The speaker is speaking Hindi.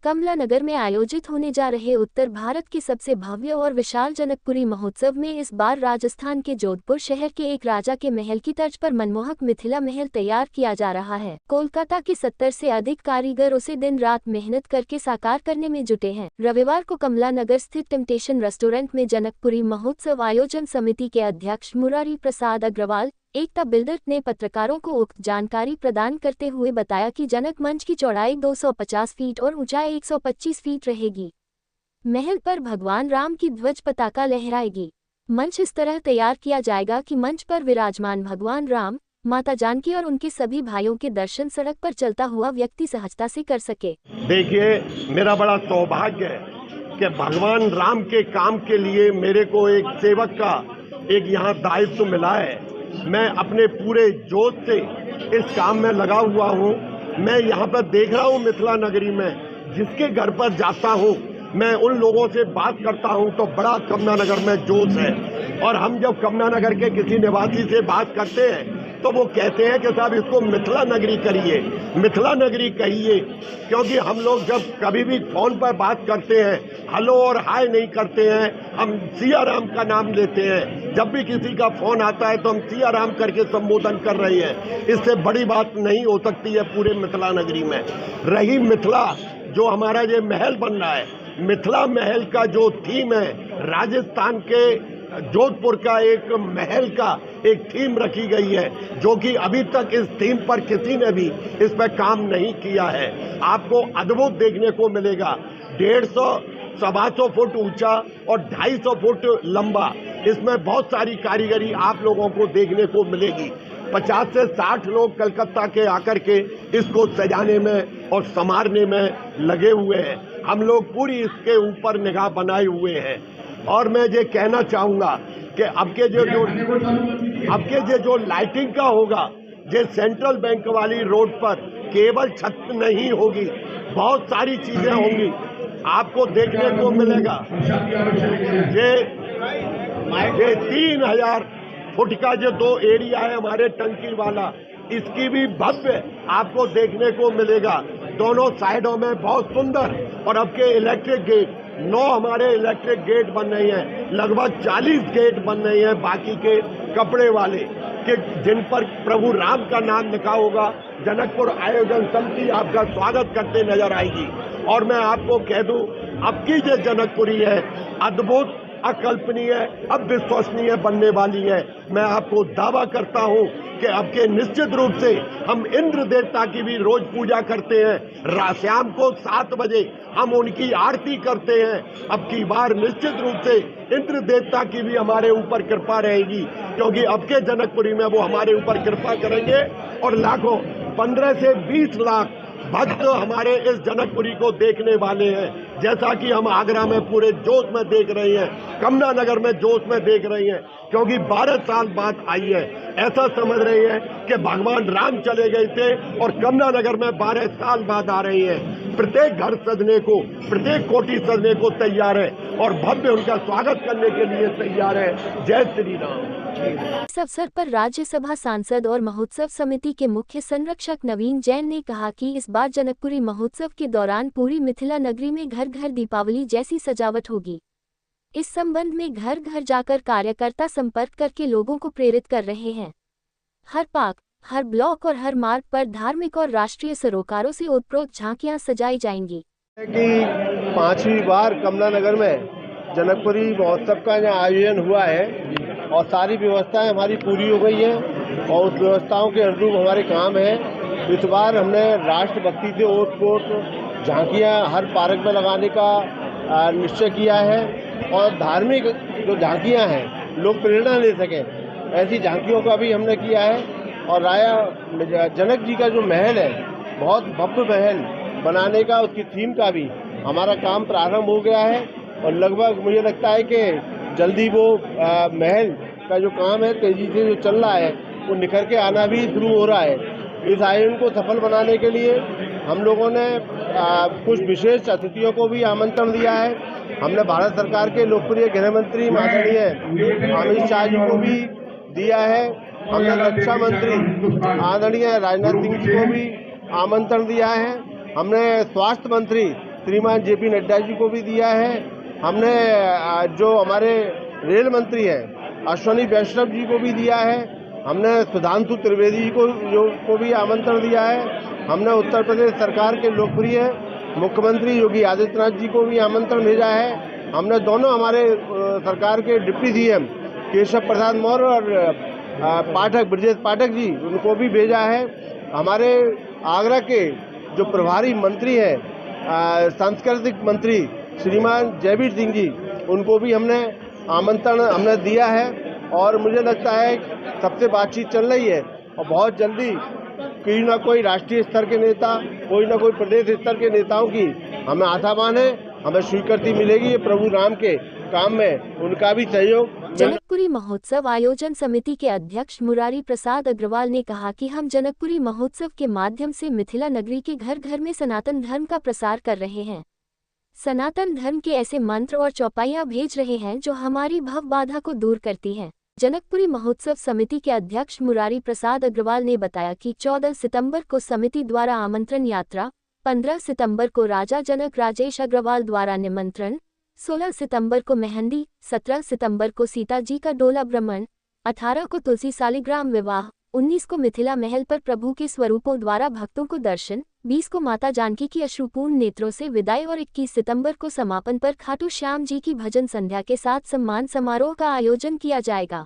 कमला नगर में आयोजित होने जा रहे उत्तर भारत के सबसे भव्य और विशाल जनकपुरी महोत्सव में इस बार राजस्थान के जोधपुर शहर के एक राजा के महल की तर्ज पर मनमोहक मिथिला महल तैयार किया जा रहा है। कोलकाता के 70 से अधिक कारीगर उसे दिन रात मेहनत करके साकार करने में जुटे हैं। रविवार को कमला नगर स्थित टेम्पटेशन रेस्टोरेंट में जनकपुरी महोत्सव आयोजन समिति के अध्यक्ष मुरारी प्रसाद अग्रवाल एकता बिल्डर ने पत्रकारों को उक्त जानकारी प्रदान करते हुए बताया कि जनक मंच की चौड़ाई 250 फीट और ऊंचाई 125 फीट रहेगी। महल पर भगवान राम की ध्वज पताका लहराएगी। मंच इस तरह तैयार किया जाएगा कि मंच पर विराजमान भगवान राम, माता जानकी और उनके सभी भाइयों के दर्शन सड़क पर चलता हुआ व्यक्ति सहजता से कर सके। देखिए, मेरा बड़ा सौभाग्य है कि भगवान राम के काम के लिए मेरे को एक सेवक का एक यहाँ दायित्व मिला है। मैं अपने पूरे जोश से इस काम में लगा हुआ हूँ। मैं यहाँ पर देख रहा हूँ मिथिला नगरी में जिसके घर पर जाता हूँ, मैं उन लोगों से बात करता हूँ तो बड़ा कमला नगर में जोश है। और हम जब कमला नगर के किसी निवासी से बात करते हैं तो वो कहते हैं कि साहब इसको मिथिला नगरी करिए, मिथिला नगरी कहिए, क्योंकि हम लोग जब कभी भी फोन पर बात करते हैं हेलो और हाय नहीं करते हैं, हम सिया राम का नाम लेते हैं। जब भी किसी का फोन आता है तो हम सिया राम करके संबोधन कर रहे हैं। इससे बड़ी बात नहीं हो सकती है पूरे मिथिला नगरी में। रही मिथिला, जो हमारा ये महल बन रहा है, मिथिला महल का जो थीम है, राजस्थान के जोधपुर का एक महल का एक थीम रखी गई है, जो कि अभी तक इस थीम पर किसी ने भी इस पर काम नहीं किया है। आपको अद्भुत देखने को मिलेगा। 150-125 फुट ऊंचा और 250 फुट लंबा, इसमें बहुत सारी कारीगरी आप लोगों को देखने को मिलेगी। 50 से 60 लोग कलकत्ता के आकर के इसको सजाने में और संवारने में लगे हुए हैं। हम लोग पूरी इसके ऊपर निगाह बनाए हुए हैं। और मैं ये कहना चाहूँगा कि अब के जो लाइटिंग का होगा, ये सेंट्रल बैंक वाली रोड पर केवल छत नहीं होगी, बहुत सारी चीज़ें होंगी आपको देखने को मिलेगा। ये 3000 फुट का जो 2 एरिया है हमारे टंकी वाला, इसकी भी भव्य आपको देखने को मिलेगा। दोनों साइडों में बहुत सुंदर। और अब के इलेक्ट्रिक गेट 9 हमारे इलेक्ट्रिक गेट बन रही हैं, लगभग 40 गेट बन रही हैं बाकी के कपड़े वाले, कि जिन पर प्रभु राम का नाम लिखा होगा। जनकपुर आयोजन समिति आपका स्वागत करते नजर आएगी। और मैं आपको कह दूं, अब की जो जनकपुरी है अद्भुत, अकल्पनीय, अविश्वसनीय बनने वाली है। मैं आपको दावा करता हूं कि अब के निश्चित रूप से हम इंद्र देवता की भी रोज पूजा करते हैं। शाम को 7 बजे हम उनकी आरती करते हैं। अब की बार निश्चित रूप से इंद्र देवता की भी हमारे ऊपर कृपा रहेगी, क्योंकि अब के जनकपुरी में वो हमारे ऊपर कृपा करेंगे। और लाखों 15 से 20 लाख भक्त हमारे इस जनकपुरी को देखने वाले हैं। जैसा कि हम आगरा में पूरे जोश में देख रहे हैं, कमला नगर में जोश में देख रहे हैं, क्योंकि 12 साल बाद आई है। ऐसा समझ रही है कि भगवान राम चले गए थे और कमला नगर में 12 साल बाद आ रही है। प्रत्येक घर सजने को, प्रत्येक कोठी सजने को तैयार है और भव्य उनका स्वागत करने के लिए तैयार है। जय श्री राम। इस अवसर पर राज्यसभा सांसद और महोत्सव समिति के मुख्य संरक्षक नवीन जैन ने कहा कि इस बार जनकपुरी महोत्सव के दौरान पूरी मिथिला नगरी में घर घर दीपावली जैसी सजावट होगी। इस संबंध में घर घर जाकर कार्यकर्ता संपर्क करके लोगों को प्रेरित कर रहे हैं। हर पार्क, हर ब्लॉक और हर मार्ग पर धार्मिक और राष्ट्रीय सरोकारों से ओतप्रोत झांकियां सजाई जाएंगी। कि 5वीं बार कमला नगर में जनकपुरी महोत्सव का यहाँ आयोजन हुआ है और सारी व्यवस्थाएं हमारी पूरी हो गई हैं और उस व्यवस्थाओं के अनुरूप हमारे काम है। इस बार हमने राष्ट्रभक्ति से ओतप्रोत झांकियाँ हर पार्क में लगाने का निश्चय किया है और धार्मिक जो झांकियाँ हैं लोग प्रेरणा ले सकें, ऐसी झांकियों का भी हमने किया है। और राजा जनक जी का जो महल है, बहुत भव्य महल बनाने का, उसकी थीम का भी हमारा काम प्रारंभ हो गया है और लगभग मुझे लगता है कि जल्दी वो महल का जो काम है तेज़ी से जो चल रहा है वो निखर के आना भी शुरू हो रहा है। इस आयोजन को सफल बनाने के लिए हम लोगों ने कुछ विशेष अतिथियों को भी आमंत्रण दिया है। हमने भारत सरकार के लोकप्रिय गृह मंत्री माननीय अमित शाह जी को भी दिया है। हमने रक्षा मंत्री आदरणीय राजनाथ सिंह जी को भी आमंत्रण दिया है। हमने स्वास्थ्य मंत्री श्रीमान जेपी नड्डा जी को भी दिया है। हमने जो हमारे रेल मंत्री हैं अश्विनी वैष्णव जी को भी दिया है। हमने सुधांशु त्रिवेदी जी को भी आमंत्रण दिया है। हमने उत्तर प्रदेश सरकार के लोकप्रिय मुख्यमंत्री योगी आदित्यनाथ जी को भी आमंत्रण भेजा है। हमने दोनों हमारे सरकार के डिप्टी सीएम केशव प्रसाद मौर्य और ब्रजेश पाठक जी उनको भी भेजा है। हमारे आगरा के जो प्रभारी मंत्री हैं सांस्कृतिक मंत्री श्रीमान जयवीर सिंह जी उनको भी हमने आमंत्रण दिया है। और मुझे लगता है सबसे बातचीत चल रही है और बहुत जल्दी कोई ना कोई राष्ट्रीय स्तर के नेता, कोई ना कोई प्रदेश स्तर के नेताओं की हमें आशावान है, हमें स्वीकृति मिलेगी। ये प्रभु राम के काम में उनका भी सहयोग। जनकपुरी महोत्सव आयोजन समिति के अध्यक्ष मुरारी प्रसाद अग्रवाल ने कहा कि हम जनकपुरी महोत्सव के माध्यम से मिथिला नगरी के घर घर में सनातन धर्म का प्रसार कर रहे हैं। सनातन धर्म के ऐसे मंत्र और चौपाइयां भेज रहे हैं जो हमारी भव बाधा को दूर करती हैं। जनकपुरी महोत्सव समिति के अध्यक्ष मुरारी प्रसाद अग्रवाल ने बताया कि 14 सितंबर को समिति द्वारा आमंत्रण यात्रा, 15 सितंबर को राजा जनक राजेश अग्रवाल द्वारा निमंत्रण, 16 सितंबर को मेहंदी, 17 सितंबर को सीता जी का डोला भ्रमण, 18 को तुलसी सालिग्राम विवाह, 19 को मिथिला महल पर प्रभु के स्वरूपों द्वारा भक्तों को दर्शन, 20 को माता जानकी की अश्रुपूर्ण नेत्रों से विदाई और 21 सितंबर को समापन पर खाटू श्याम जी की भजन संध्या के साथ सम्मान समारोह का आयोजन किया जाएगा।